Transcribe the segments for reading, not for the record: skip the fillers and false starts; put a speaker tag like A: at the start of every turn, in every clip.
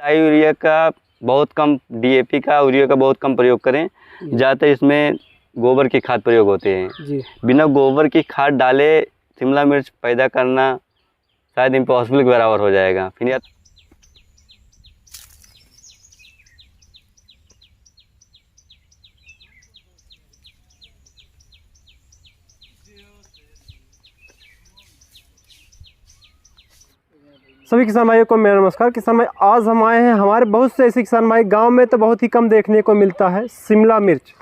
A: Die urea का बहुत कम, DAP का, यूरिया का बहुत कम प्रयोग करें। ज़्यादातर इसमें गोबर की खाद प्रयोग होते हैं जी। बिना गोबर की खाद डाले शिमला मिर्च पैदा करना शायद इम्पॉसिबल के बराबर हो जाएगा। फिर
B: सभी किसान भाइयों को मेरा नमस्कार। किसान भाई, आज हम आए हैं, हमारे बहुत से ऐसे किसान भाई गांव में तो बहुत ही कम देखने को मिलता है शिमला मिर्च।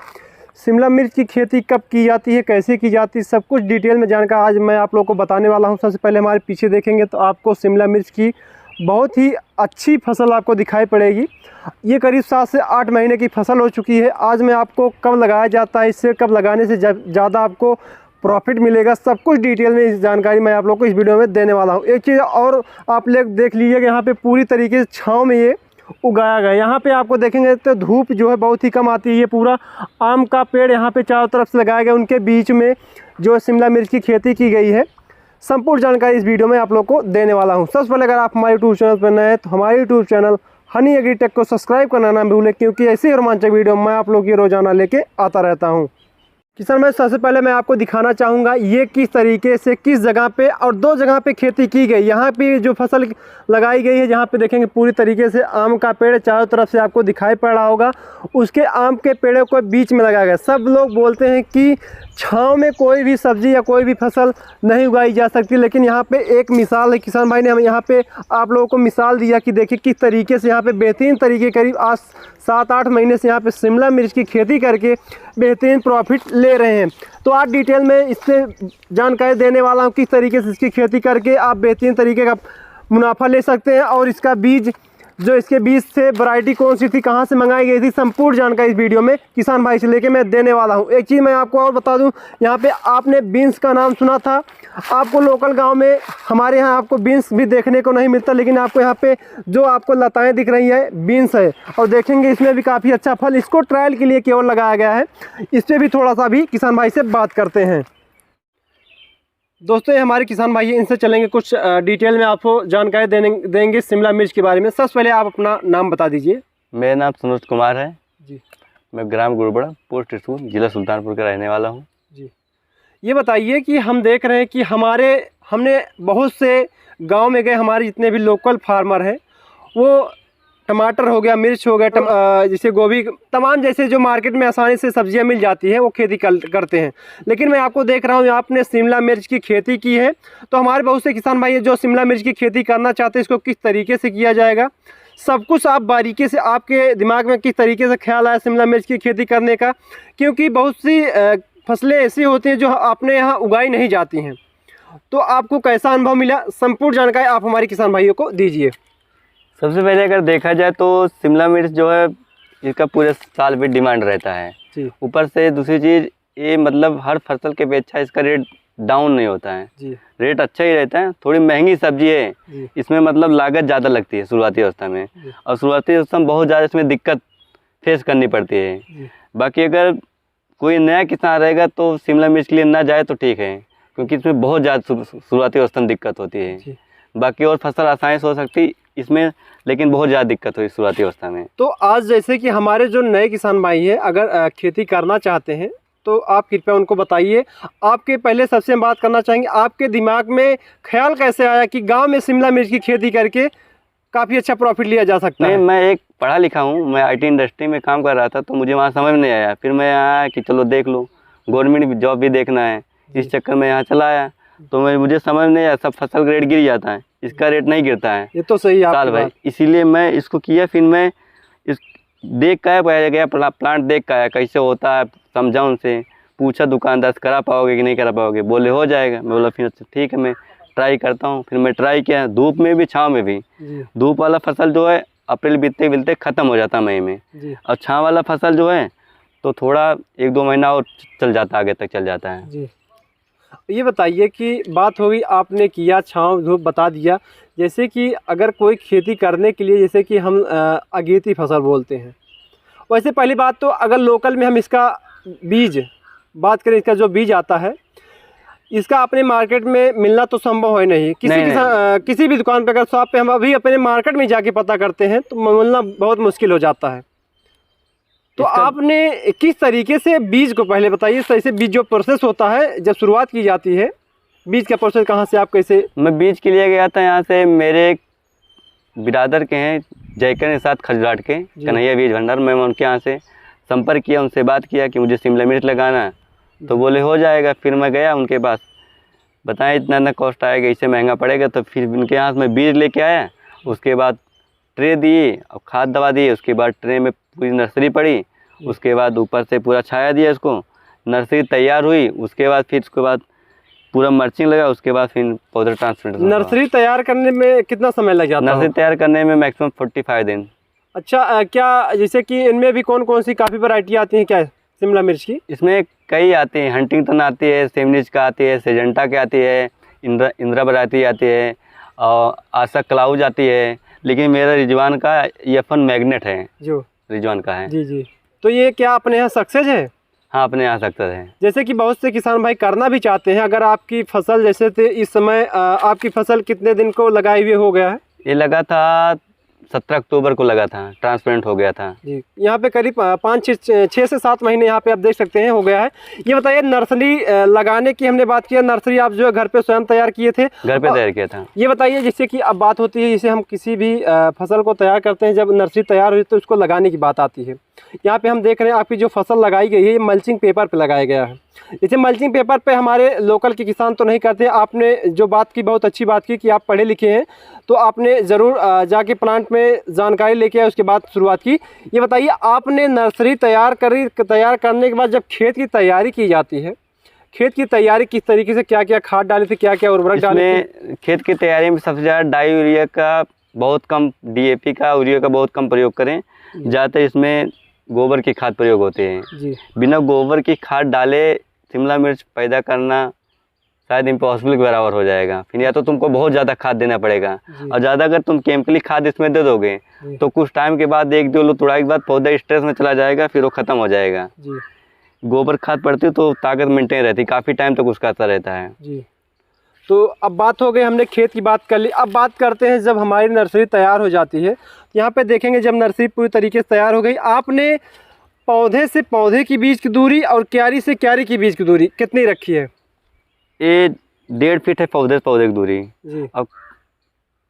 B: शिमला मिर्च की खेती कब की जाती है, कैसे की जाती है, सब कुछ डिटेल में जानकर आज मैं आप लोगों को बताने वाला हूं। सबसे पहले हमारे पीछे देखेंगे तो आपको शिमला मिर्च की बहुत ही अच्छी फसल आपको दिखाई पड़ेगी। ये करीब 7 से 8 महीने की फसल हो चुकी है। आज मैं आपको कब लगाया जाता है, इससे कब लगाने से ज़्यादा आपको प्रॉफिट मिलेगा, सब कुछ डिटेल में इस जानकारी मैं आप लोग को इस वीडियो में देने वाला हूँ। एक चीज़ और आप लोग देख लीजिए कि यहाँ पे पूरी तरीके से छाँव में ये उगाया गया है। यहाँ पे आपको देखेंगे तो धूप जो है बहुत ही कम आती है। ये पूरा आम का पेड़ यहाँ पे चारों तरफ से लगाया गया, उनके बीच में जो शिमला मिर्च की खेती की गई है। संपूर्ण जानकारी इस वीडियो में आप लोग को देने वाला हूँ। सबसे पहले अगर आप हमारे यूट्यूब चैनल पर नए हैं तो हमारे यूट्यूब चैनल हनी एग्रीटेक को सब्सक्राइब करना ना भूलें, क्योंकि ऐसी रोमांचक वीडियो मैं आप लोग की रोजाना लेके आता रहता हूँ। किसान भाई, सबसे पहले मैं आपको दिखाना चाहूँगा ये किस तरीके से, किस जगह पे और 2 जगह पे खेती की गई। यहाँ पे जो फसल लगाई गई है, जहाँ पे देखेंगे पूरी तरीके से आम का पेड़ चारों तरफ से आपको दिखाई पड़ रहा होगा, उसके आम के पेड़ों को बीच में लगाया गया। सब लोग बोलते हैं कि छाँव में कोई भी सब्जी या कोई भी फसल नहीं उगाई जा सकती, लेकिन यहाँ पे एक मिसाल है। किसान भाई ने हमें यहाँ पे आप लोगों को मिसाल दिया कि देखिए किस तरीके से यहाँ पे बेहतरीन तरीके, करीब आज 7-8 महीने से यहाँ पे शिमला मिर्च की खेती करके बेहतरीन प्रॉफिट ले रहे हैं। तो आज डिटेल में इससे जानकारी देने वाला हूँ किस तरीके से इसकी खेती करके आप बेहतरीन तरीके का मुनाफा ले सकते हैं, और इसका बीज जो इसके बीज से वैरायटी कौन सी थी, कहाँ से मंगाई गई थी, संपूर्ण जानकारी इस वीडियो में किसान भाई से लेके मैं देने वाला हूँ। एक चीज़ मैं आपको और बता दूँ, यहाँ पे आपने बीन्स का नाम सुना था। आपको लोकल गांव में हमारे यहाँ आपको बीन्स भी देखने को नहीं मिलता, लेकिन आपको यहाँ पे जो आपको लताएं दिख रही है बीन्स है, और देखेंगे इसमें भी काफ़ी अच्छा फल इसको ट्रायल के लिए केवल लगाया गया है। इस पर भी थोड़ा सा भी किसान भाई से बात करते हैं। दोस्तों, ये हमारे किसान भाई हैं, इनसे चलेंगे, कुछ डिटेल में आपको जानकारी देंगे शिमला मिर्च के बारे में। सबसे पहले आप अपना नाम बता दीजिए।
A: मेरा नाम सनोज कुमार है
B: जी।
A: मैं ग्राम गुड़बड़ा, पोस्ट स्कूल, जिला सुल्तानपुर का रहने वाला हूँ
B: जी। ये बताइए कि हम देख रहे हैं कि हमने बहुत से गांव में गए, हमारे जितने भी लोकल फार्मर हैं, वो टमाटर हो गया, मिर्च हो गया, जैसे गोभी, तमाम जैसे जो मार्केट में आसानी से सब्जियां मिल जाती हैं, वो खेती करते हैं। लेकिन मैं आपको देख रहा हूँ आपने शिमला मिर्च की खेती की है। तो हमारे बहुत से किसान भाई जो शिमला मिर्च की खेती करना चाहते हैं, इसको किस तरीके से किया जाएगा, सब कुछ आप बारीकी से, आपके दिमाग में किस तरीके से ख्याल आया शिमला मिर्च की खेती करने का, क्योंकि बहुत सी फसलें ऐसी होती हैं जो अपने यहाँ उगाई नहीं जाती हैं। तो आपको कैसा अनुभव मिला, संपूर्ण जानकारी आप हमारे किसान भाइयों को दीजिए।
A: सबसे पहले अगर देखा जाए तो शिमला मिर्च जो है इसका पूरे साल भी डिमांड रहता है। ऊपर से दूसरी चीज़ ये मतलब हर फसल के अपेक्षा इसका रेट डाउन नहीं होता है जी। रेट अच्छा ही रहता है। थोड़ी महंगी सब्जी है, इसमें मतलब लागत ज़्यादा लगती है शुरुआती अवस्था में, और शुरुआती अवस्था में बहुत ज़्यादा इसमें दिक्कत फेस करनी पड़ती है। बाकी अगर कोई नया किसान रहेगा तो शिमला मिर्च के लिए ना जाए तो ठीक है, क्योंकि इसमें बहुत ज़्यादा शुरुआती अवस्था में दिक्कत होती है। बाकी और फसल आसानी से हो सकती इसमें, लेकिन बहुत ज़्यादा दिक्कत हुई शुरुआती अवस्था में।
B: तो आज जैसे कि हमारे जो नए किसान भाई हैं, अगर खेती करना चाहते हैं तो आप कृपया उनको बताइए। आपके पहले सबसे हम बात करना चाहेंगे, आपके दिमाग में ख्याल कैसे आया कि गांव में शिमला मिर्च की खेती करके काफ़ी अच्छा प्रॉफिट लिया जा सकता है?
A: मैं एक पढ़ा लिखा हूँ, मैं IT इंडस्ट्री में काम कर रहा था, तो मुझे वहाँ समझ में नहीं आया। फिर मैं यहाँ आया कि चलो देख लो, गवर्नमेंट जॉब भी देखना है, इस चक्कर में यहाँ चला आया। तो मुझे समझ नहीं आया, सब फसल का रेट गिर जाता है, इसका रेट नहीं गिरता है।
B: ये तो सही है
A: साल भाई, इसीलिए मैं इसको किया। फिर मैं इस देख कर गया, प्लांट देख कर आया कैसे होता है, समझा, उनसे पूछा दुकानदार करा पाओगे कि नहीं करा पाओगे, बोले हो जाएगा। मैं बोला फिर ठीक है मैं ट्राई करता हूँ। फिर मैं ट्राई किया, धूप में भी छाँव में भी। धूप वाला फसल जो है अप्रैल बीतते बीतते ख़त्म हो जाता मई में, और छाँव वाला फसल जो है तो थोड़ा 1-2 महीना और चल जाता, आगे तक चल जाता है
B: जी। ये बताइए कि बात होगी, आपने किया, छाँव धूप बता दिया, जैसे कि अगर कोई खेती करने के लिए, जैसे कि हम अगेती फसल बोलते हैं, वैसे पहली बात तो अगर लोकल में हम इसका बीज बात करें, इसका जो बीज आता है, इसका अपने मार्केट में मिलना तो संभव है नहीं। किसी भी दुकान पे अगर शॉप पे हम अभी अपने मार्केट में जाके पता करते हैं तो मिलना बहुत मुश्किल हो जाता है। तो आपने किस तरीके से बीज को, पहले बताइए सही से, बीज जो प्रोसेस होता है जब शुरुआत की जाती है, बीज का प्रोसेस कहाँ से आप कैसे?
A: मैं बीज के लिए गया था यहाँ से, मेरे बिरादर के हैं जयकर निषाद खजराट के कन्हैया बीज भंडार। मैं उनके यहाँ से संपर्क किया, उनसे बात किया कि मुझे शिमला मिर्च लगाना है, तो बोले हो जाएगा। फिर मैं गया उनके पास, बताएं इतना कॉस्ट आएगा, इससे महंगा पड़ेगा। तो फिर उनके यहाँ से मैं बीज लेके आया, उसके बाद ट्रे दिए और खाद दवा दिए, उसके बाद ट्रे में पूरी नर्सरी पड़ी, उसके बाद ऊपर से पूरा छाया दिया इसको, नर्सरी तैयार हुई। उसके बाद पूरा मल्चिंग लगा, उसके बाद फिर पौधे ट्रांसप्लांट।
B: नर्सरी तैयार करने में कितना समय लग जाता है?
A: नर्सरी तैयार करने में मैक्सिमम 45 दिन।
B: अच्छा, क्या जैसे कि इनमें भी कौन कौन सी काफ़ी वैरायटी आती हैं क्या शिमला मिर्च की?
A: इसमें कई आती हैं, हंटिंगटन आती है, सेमनिच का आती है, सेजेंटा की आती है, इंद्रा वैरायटी आती है और आशा क्लाउज आती है। लेकिन मेरा रिजवान का F1 मैग्नेट है, जो रिजवान का है।
B: जी जी। तो ये क्या अपने यहाँ सक्सेस है?
A: हाँ, अपने यहाँ सक्सेस है।
B: जैसे कि बहुत से किसान भाई करना भी चाहते हैं, अगर आपकी फसल जैसे थे इस समय, आपकी फसल कितने दिन को लगाए हुए हो गया है?
A: ये लगा था 17 अक्टूबर को लगा था, ट्रांसप्लांट हो गया था
B: जी। यहाँ पे करीब 6 से 7 महीने यहाँ पे आप देख सकते हैं हो गया है। ये बताइए, नर्सरी लगाने की हमने बात किया, नर्सरी आप जो है घर पे स्वयं तैयार किए थे?
A: घर पे तैयार किया था।
B: ये बताइए, जैसे कि अब बात होती है, जैसे हम किसी भी फसल को तैयार करते हैं, जब नर्सरी तैयार हुई तो उसको लगाने की बात आती है। यहाँ पे हम देख रहे हैं आपकी जो फसल लगाई गई है ये मल्चिंग पेपर पे लगाया गया है। इसे मल्चिंग पेपर पे हमारे लोकल के किसान तो नहीं करते। आपने जो बात की, बहुत अच्छी बात की कि आप पढ़े लिखे हैं, तो आपने ज़रूर जाके प्लांट में जानकारी लेके आए, उसके बाद शुरुआत की। ये बताइए, आपने नर्सरी तैयार करने के बाद जब खेत की तैयारी की जाती है, खेत की तैयारी किस तरीके से, क्या क्या खाद डाले थे, क्या क्या उर्वरक डाले थे?
A: खेत की तैयारी में सबसे ज़्यादा डाई यूरिया का बहुत कम, DAP का, यूरिया का बहुत कम प्रयोग करें। ज़्यादातर इसमें गोबर की खाद प्रयोग होते हैं जी। बिना गोबर की खाद डाले शिमला मिर्च पैदा करना शायद इम्पॉसिबल के बराबर हो जाएगा। फिर या तो तुमको बहुत ज़्यादा खाद देना पड़ेगा, और ज़्यादा अगर तुम केमिकली खाद इसमें दे दोगे तो कुछ टाइम के बाद, 1-2 लो तुड़ाई के बाद पौधा स्ट्रेस में चला जाएगा, फिर वो ख़त्म हो जाएगा जी। गोबर खाद पड़ती है तो ताकत मेंटेन रहती है, काफ़ी टाइम तक उसका असर रहता है जी।
B: तो अब बात हो गई, हमने खेत की बात कर ली। अब बात करते हैं जब हमारी नर्सरी तैयार हो जाती है, यहाँ पे देखेंगे जब नर्सरी पूरी तरीके से तैयार हो गई, आपने पौधे से पौधे की बीज की दूरी और क्यारी से क्यारी की बीज की दूरी कितनी रखी है?
A: ये 1.5 फीट है पौधे से पौधे की दूरी जी।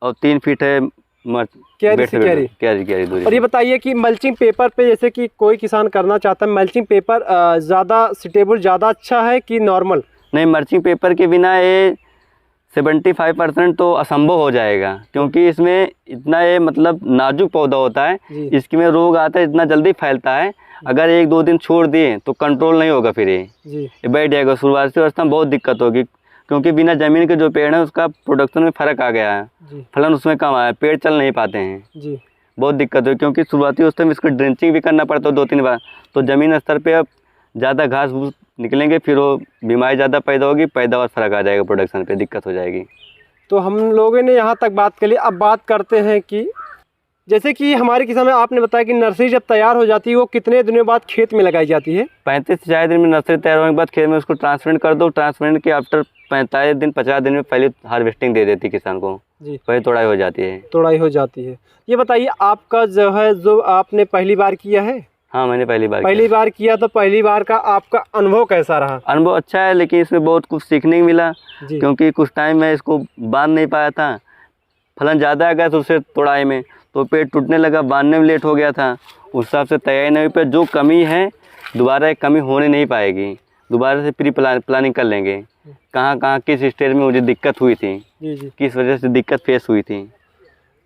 A: और 3 फीट है
B: क्यारी से
A: क्यारी दूरी।
B: और ये बताइए कि मल्चिंग पेपर पे, जैसे कि कोई किसान करना चाहता है, मल्चिंग पेपर ज़्यादा सुटेबल, ज़्यादा अच्छा है कि नॉर्मल?
A: नहीं, मल्चिंग पेपर के बिना ये 75% तो असंभव हो जाएगा, क्योंकि इसमें इतना ये मतलब नाजुक पौधा होता है, इसमें रोग आता है, इतना जल्दी फैलता है। अगर 1-2 दिन छोड़ दिए तो कंट्रोल नहीं होगा, फिर ये बैठ जाएगा। शुरुआती अवस्था में बहुत दिक्कत होगी, क्योंकि बिना ज़मीन के जो पेड़ है उसका प्रोडक्शन में फ़र्क आ गया है, फलन उसमें कम आया, पेड़ चल नहीं पाते हैं जी। बहुत दिक्कत हुई, क्योंकि शुरुआती अवस्था में इसको ड्रेंचिंग भी करना पड़ता है 2-3 बार, तो ज़मीन स्तर पर अब ज़्यादा घास फूस निकलेंगे, फिर वो बीमारी ज़्यादा पैदा होगी, पैदावार फ़र्क आ जाएगा, प्रोडक्शन पे दिक्कत हो जाएगी।
B: तो हम लोगों ने यहाँ तक बात कर ली। अब बात करते हैं कि जैसे कि हमारे किसान में आपने बताया कि नर्सरी जब तैयार हो जाती है वो कितने दिनों बाद खेत में लगाई जाती है?
A: 35 से 40 दिन में नर्सरी तैयार होने के बाद खेत में उसको ट्रांसप्लांट कर दो। ट्रांसप्लांट के आफ्टर 45 दिन 50 दिन में पहले हार्वेस्टिंग दे देती है किसान को जी, पहले तोड़ाई हो जाती है।
B: तोड़ाई हो जाती है। ये बताइए, आपका जो है, जो आपने पहली बार किया है?
A: हाँ, मैंने पहली बार किया।
B: तो पहली बार का आपका अनुभव कैसा रहा?
A: अनुभव अच्छा है, लेकिन इसमें बहुत कुछ सीखने को मिला, क्योंकि कुछ टाइम मैं इसको बांध नहीं पाया था। फलन ज़्यादा आ गया तो उससे तोड़ाई में तो पेड़ टूटने लगा, बांधने में लेट हो गया था, उस हिसाब से तैयारी नहीं हुई। पर जो कमी है दोबारा कमी होने नहीं पाएगी, दोबारा से प्री प्लानिंग कर लेंगे, कहाँ किस स्टेज में मुझे दिक्कत हुई थी, किस वजह से दिक्कत फेस हुई थी।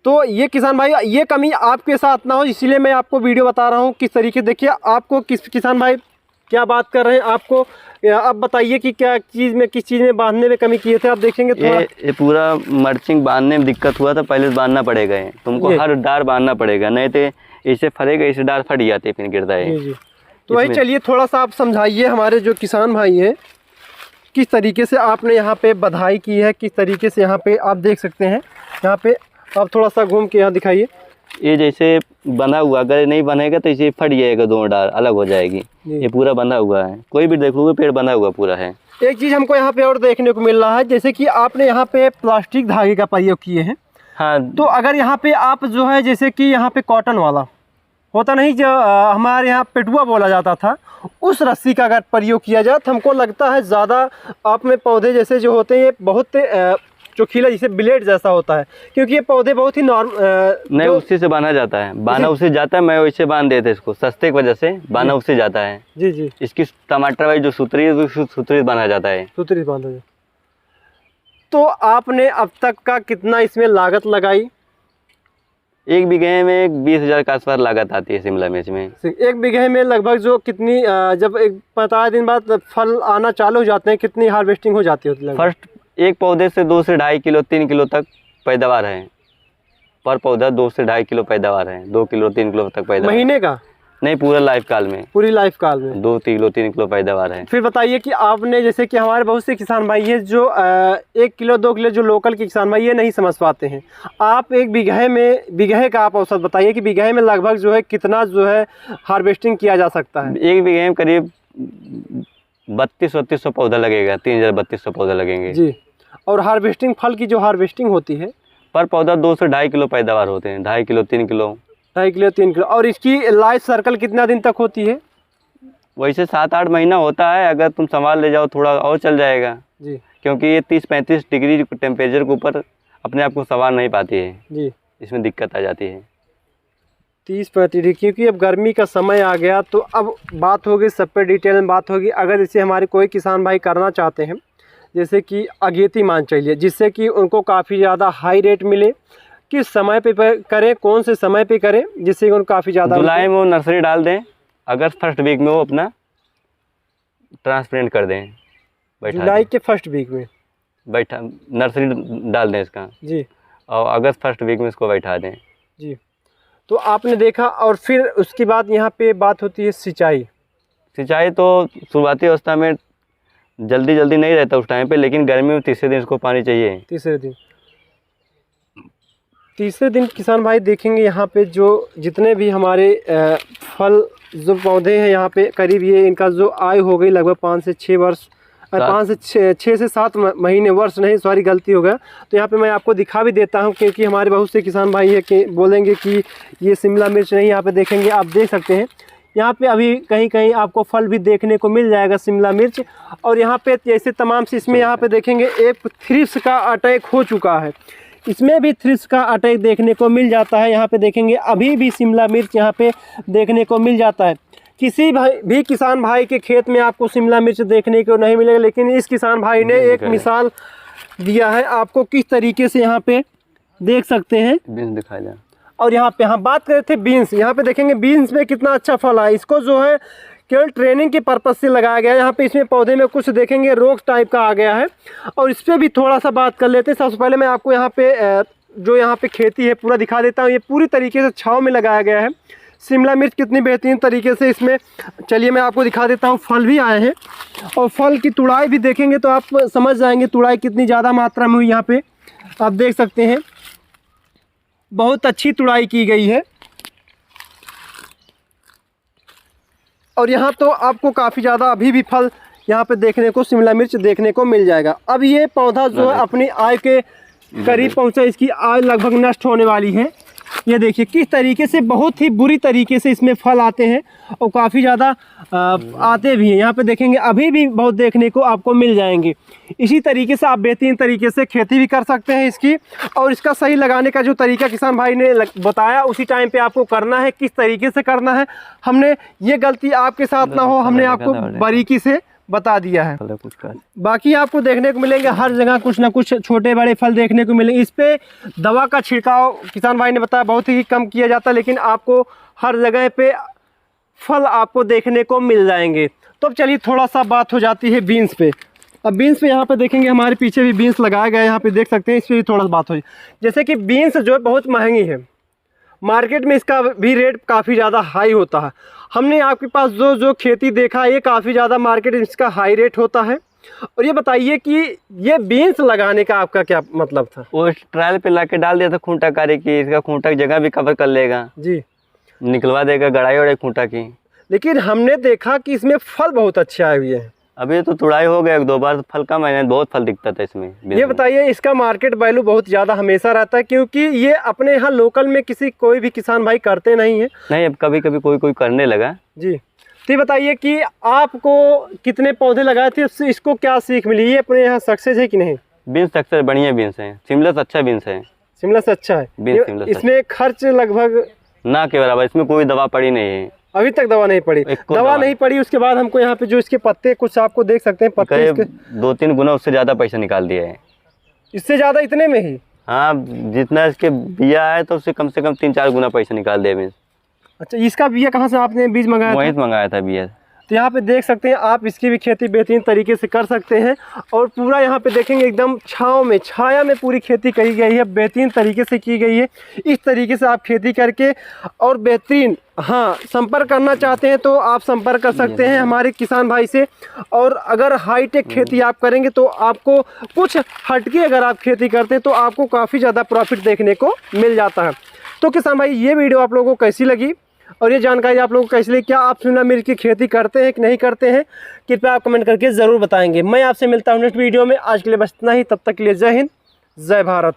B: तो ये किसान भाई, ये कमी आपके साथ ना हो, इसीलिए मैं आपको वीडियो बता रहा हूँ किस तरीके। देखिए आपको किसान भाई क्या बात कर रहे हैं, आपको अब बताइए कि क्या चीज़ में, किस चीज़ में बांधने में कमी किए थे? आप देखेंगे थोड़ा
A: ये पूरा मल्चिंग बांधने में दिक्कत हुआ था। पहले बांधना पड़ेगा, तुमको हर डार बांधना पड़ेगा, नहीं तो इसे फरेगा, इसे डार फट जाते फिर गिरता है।
B: तो वही चलिए थोड़ा सा आप समझाइए हमारे जो किसान भाई हैं, किस तरीके से आपने यहाँ पे बधाई की है, किस तरीके से यहाँ पे आप देख सकते हैं। यहाँ पे आप थोड़ा सा घूम के यहाँ दिखाइए,
A: ये जैसे बंधा हुआ, अगर नहीं बनेगा तो इसे फट जाएगा, दोनों डाल अलग हो जाएगी। ये पूरा बंधा हुआ है, कोई भी देखोगे पेड़ बंधा हुआ पूरा है।
B: एक चीज़ हमको यहाँ पे और देखने को मिल रहा है, जैसे कि आपने यहाँ पे प्लास्टिक धागे का प्रयोग किए हैं।
A: हाँ,
B: तो अगर यहाँ पे आप जो है जैसे कि यहाँ पे कॉटन वाला होता नहीं, जो हमारे यहाँ पेटुआ बोला जाता था, उस रस्सी का अगर प्रयोग किया जाए तो हमको लगता है ज़्यादा आप में पौधे जैसे जो होते हैं ये बहुत चोखीला जैसे ब्लेड जैसा होता है, क्योंकि ये पौधे बहुत ही
A: नहीं उसी से बांधा जाता है, बांधा उससे जाता है। मैं वैसे बांध देते इसको, सस्ते की वजह से बांधा उससे जाता है।
B: जी जी।
A: इसकी टमाटर वाली जो सुतरी है वो सुतरी बांधा जाता है,
B: सुतरी बांधा जाता। तो आपने अब तक का कितना इसमें लागत लगाई?
A: 1 बीघे में 20,000 के आसपास लागत आती है शिमला मिर्च में।
B: 1 बीघे में लगभग जो कितनी जब 45 दिन बाद फल आना चालू हो जाते हैं, कितनी हार्वेस्टिंग हो जाती है?
A: फर्स्ट एक पौधे से 2 से 2.5 किलो 3 किलो तक पैदावार है पर पौधा। 2 से 2.5 किलो पैदावार है, 2 किलो 3 किलो तक पैदावार।
B: महीने का?
A: नहीं, पूरा लाइफ काल में।
B: पूरी लाइफ काल में
A: 2 किलो 3 किलो पैदावार है।
B: फिर बताइए कि आपने जैसे कि हमारे बहुत से किसान भाई है जो 1 किलो 2 किलो जो लोकल के किसान भाई ये नहीं समझ पाते हैं, आप 1 बीघे में, बीघे का आप औसत बताइए कि बीघे में लगभग जो है कितना जो है हार्वेस्टिंग किया जा सकता है?
A: 1 बीघे में करीब 3200 पौधा लगेगा, 3200 पौधा लगेंगे
B: जी। और हार्वेस्टिंग, फल की जो हार्वेस्टिंग होती है
A: पर पौधा 2 से 2.5 किलो पैदावार होते हैं, 2.5 किलो 3 किलो।
B: 2.5 kilo 3 kilo. और इसकी लाइफ सर्कल कितना दिन तक होती है?
A: वैसे 7-8 महीना होता है, अगर तुम संभाल ले जाओ थोड़ा और चल जाएगा
B: जी,
A: क्योंकि ये 30-35 डिग्री टेम्परेचर के ऊपर अपने आप को संभाल नहीं पाती है
B: जी,
A: इसमें दिक्कत आ जाती है।
B: 30-35 डिग्री, क्योंकि अब गर्मी का समय आ गया। तो अब बात होगी, सब पे डिटेल में बात होगी। अगर इसे हमारे कोई किसान भाई करना चाहते हैं, जैसे कि अगेती मान चलिए, जिससे कि उनको काफ़ी ज़्यादा हाई रेट मिले, किस समय पे करें, कौन से समय पे करें जिससे कि उनको काफ़ी ज़्यादा?
A: जुलाई में वो नर्सरी डाल दें, अगस्त फर्स्ट वीक में वो अपना ट्रांसप्लांट कर दें,
B: जुलाई के फर्स्ट वीक में
A: बैठा नर्सरी डाल दें इसका
B: जी,
A: और अगस्त फर्स्ट वीक में इसको बैठा दें
B: जी। तो आपने देखा। और फिर उसके बाद यहाँ पे बात होती है सिंचाई।
A: सिंचाई तो शुरुआती अवस्था में जल्दी नहीं रहता उस टाइम पे, लेकिन गर्मी में तीसरे दिन इसको पानी चाहिए।
B: तीसरे दिन किसान भाई देखेंगे यहाँ पे जो जितने भी हमारे फल जो पौधे हैं यहाँ पे, करीब ये इनका जो आयु हो गई लगभग 5 से 6 वर्ष, 6 से 7 महीने, वर्ष नहीं, सॉरी गलती हो गया। तो यहाँ पे मैं आपको दिखा भी देता हूँ, क्योंकि हमारे बहुत से किसान भाई है कि बोलेंगे कि ये शिमला मिर्च नहीं। यहाँ पे देखेंगे, आप देख सकते हैं यहाँ पे अभी कहीं कहीं आपको फल भी देखने को मिल जाएगा शिमला मिर्च। और यहाँ पे जैसे तमाम से इसमें यहाँ पे देखेंगे एक थ्रिप्स का अटैक हो चुका है, इसमें भी थ्रिप्स का अटैक देखने को मिल जाता है। यहाँ पे देखेंगे अभी भी शिमला मिर्च यहाँ पे देखने को मिल जाता है। किसी भी किसान भाई के खेत में आपको शिमला मिर्च देखने को नहीं मिलेगा, लेकिन इस किसान भाई ने एक मिसाल दिया है आपको किस तरीके से यहाँ पे देख सकते हैं।
A: बीन्स दिखाया जाए।
B: और यहाँ पे हम बात कर रहे थे बीन्स, यहाँ पे देखेंगे बीन्स में कितना अच्छा फल है। इसको जो है केवल ट्रेनिंग के पर्पज़ से लगाया गया है। यहाँ पे इसमें पौधे में कुछ देखेंगे रोग टाइप का आ गया है, और इस पर भी थोड़ा सा बात कर लेते हैं। सबसे पहले मैं आपको यहाँ पे जो यहाँ पे खेती है पूरा दिखा देता हूँ। ये पूरी तरीके से छाँव में लगाया गया है। शिमला मिर्च कितनी बेहतरीन तरीके से इसमें, चलिए मैं आपको दिखा देता हूँ। फल भी आए हैं और फल की तुड़ाई भी देखेंगे तो आप समझ जाएंगे तुड़ाई कितनी ज़्यादा मात्रा में हुई। यहाँ पे आप देख सकते हैं बहुत अच्छी तुड़ाई की गई है। और यहाँ तो आपको काफ़ी ज़्यादा अभी भी फल यहाँ पे देखने को, शिमला मिर्च देखने को मिल जाएगा। अब ये पौधा जो है अपनी आय के करीब पहुँचा, इसकी आय लगभग नष्ट होने वाली है। ये देखिए किस तरीके से बहुत ही बुरी तरीके से इसमें फल आते हैं और काफ़ी ज़्यादा आते भी हैं। यहाँ पे देखेंगे अभी भी बहुत देखने को आपको मिल जाएंगे। इसी तरीके से आप बेहतरीन तरीके से खेती भी कर सकते हैं इसकी। और इसका सही लगाने का जो तरीका किसान भाई ने बताया उसी टाइम पे आपको करना है, किस तरीके से करना है। हमने ये गलती आपके साथ ना हो, हमने आपको बारीकी से बता दिया है। बाकी आपको देखने को मिलेंगे हर जगह कुछ ना कुछ छोटे बड़े फल देखने को मिलेंगे। इस पे दवा का छिड़काव किसान भाई ने बताया बहुत ही कम किया जाता है, लेकिन आपको हर जगह पे फल आपको देखने को मिल जाएंगे। तो अब चलिए थोड़ा सा बात हो जाती है बीन्स पे। अब बीन्स पे यहाँ पे देखेंगे हमारे पीछे भी बीन्स लगाया गया है, यहाँ पे देख सकते हैं। इस पर भी थोड़ा सा बात हो, जैसे कि बीन्स जो है बहुत महंगी है, मार्केट में इसका भी रेट काफ़ी ज़्यादा हाई होता है। हमने आपके पास जो खेती देखा ये काफ़ी ज़्यादा मार्केट में इसका हाई रेट होता है। और ये बताइए कि ये बीन्स लगाने का आपका क्या मतलब था?
A: वो ट्रायल पे लाके डाल दिया था खूंटा कारी की, इसका खूंटा की जगह भी कवर कर लेगा
B: जी,
A: निकलवा देगा गड़ाई और खूंटा की।
B: लेकिन हमने देखा कि इसमें फल बहुत अच्छे आए हुए हैं।
A: अभी तो तुड़ाई हो गया 1-2 बार, फल का मैंने बहुत फल दिखता था इसमें।
B: ये बताइए इसका मार्केट वैल्यू बहुत ज़्यादा हमेशा रहता है, क्योंकि ये अपने यहाँ लोकल में कोई भी किसान भाई करते नहीं है।
A: नहीं, अब कभी कभी कोई करने लगा
B: जी, तो ये बताइए कि आपको कितने पौधे लगाए थे, उससे इसको क्या सीख मिली? ये अपने यहाँ सक्सेस है कि नहीं?
A: बीन्स अक्सर बढ़िया बीन्स हैं, शिमला से अच्छा बीन्स है।
B: शिमला से अच्छा है
A: बीन्स शिमला से
B: इसमें खर्च लगभग
A: ना के बराबर, इसमें कोई दवा पड़ी नहीं है,
B: अभी तक दवा नहीं पड़ी। दवा नहीं पड़ी, उसके बाद हमको यहाँ पे जो इसके पत्ते कुछ आपको देख सकते हैं, पत्ते इसके
A: 2-3 गुना उससे ज़्यादा पैसा निकाल दिया है।
B: इससे ज़्यादा इतने में ही?
A: हाँ, जितना इसके बिया है तो उससे कम से कम 3-4 गुना पैसा निकाल दिया बीन्स।
B: अच्छा, इसका बिया कहाँ से आपने बीज मंगाया था?
A: वहीं से मंगाया था बिया।
B: तो यहाँ पे देख सकते हैं आप, इसकी भी खेती बेहतरीन तरीके से कर सकते हैं। और पूरा यहाँ पे देखेंगे एकदम छाँव में, छाया में पूरी खेती करी गई है, बेहतरीन तरीके से की गई है। इस तरीके से आप खेती करके और बेहतरीन, हाँ, संपर्क करना चाहते हैं तो आप संपर्क कर सकते हैं हमारे किसान भाई से। और अगर हाईटेक खेती आप करेंगे तो आपको कुछ हटके अगर आप खेती करते हैं तो आपको काफ़ी ज़्यादा प्रॉफिट देखने को मिल जाता है। तो किसान भाई, ये वीडियो आप लोगों को कैसी लगी और ये जानकारी आप लोगों को कैसी लगी? क्या आप शिमला मिर्च की खेती करते हैं कि नहीं करते हैं? कृपया आप कमेंट करके ज़रूर बताएंगे। मैं आपसे मिलता हूँ नेक्स्ट वीडियो में। आज के लिए बस इतना ही, तब तक के लिए जय हिंद, जय भारत।